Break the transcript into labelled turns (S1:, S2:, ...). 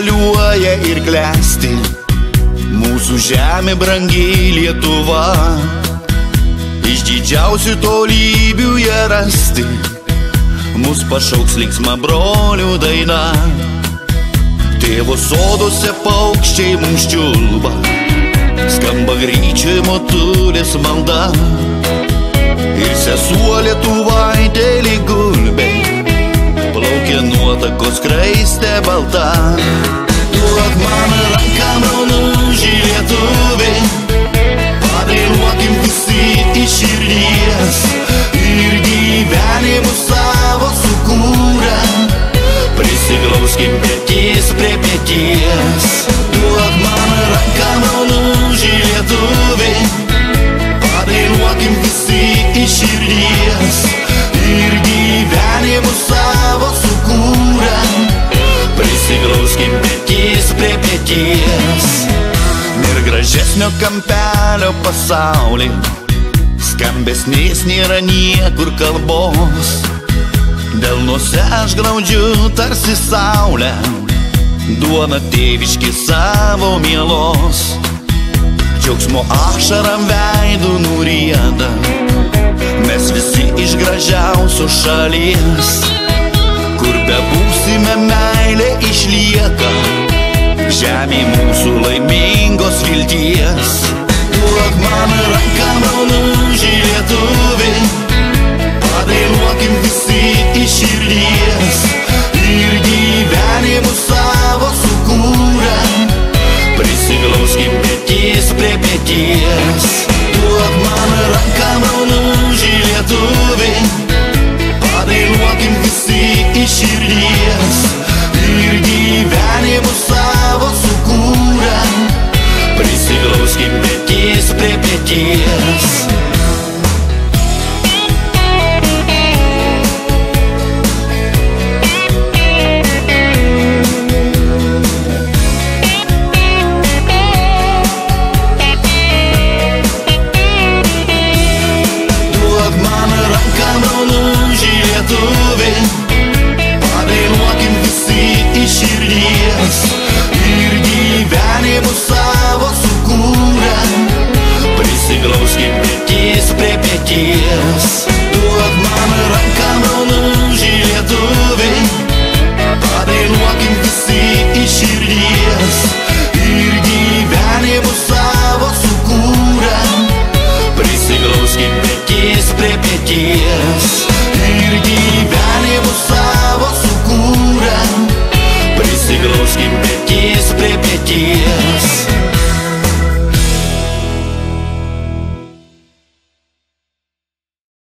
S1: žaliuoja ir klesti, mūsų žemė brangi Lietuva. Iš didžiausių tolybių ją rasti, mus pašauks linksma brolių daina. Tėvo soduose paukščiai mums čiulba, skamba gryčiai motulės malda. Ir sesuo Lietuvaitė lyg gulbė, plaukia nuotakos skraistė balta. Duok man ranką, broluži lietuviai, padainuokim visi iš širdies, ir gyvenimus savo sukūrę prisiglauskim petys prie peties. Duok man ranką, broluži lietuviai, padainuokim visi iš širdies, ir gyvenimus savo sukūrę prisiglauskim petys prie peties. Ir gražesnio kampelio pasaulį, skambesnės nėra niekur kalbos. Delnuose aš glaudžiu tarsi saulę, duona tėviški savo mielos. Džiaugsmo ašaram veidų nurieda, mes visi iš gražiausios šalies. Kur bebūsime, meilė išlieka, žemė mūsų laimingos vilties. Duok man ranką, broluži lietuviai, padainuokim visi iš širdies, ir gyvenimus savo sukūrę prisiglauskim petys prie peties. Duok man ranką, broluži lietuviai, padainuokim visi iš širdies, ir gyvenimus savo sukūrę prisiglauskim petys prie peties. Duok man ranką, broluži lietuviai, padainuokim visi iš širdies, ir gyvenimus savo sukūrę prisiglauskim petys prie peties. Duok man ranką, broluži lietuviai, padainuokim visi iš širdies, ir gyvenimus savo sukūrę prisiglauskim petys prie peties. Ir gyvenimus savo sukūrę prisiglauskim petys prie peties.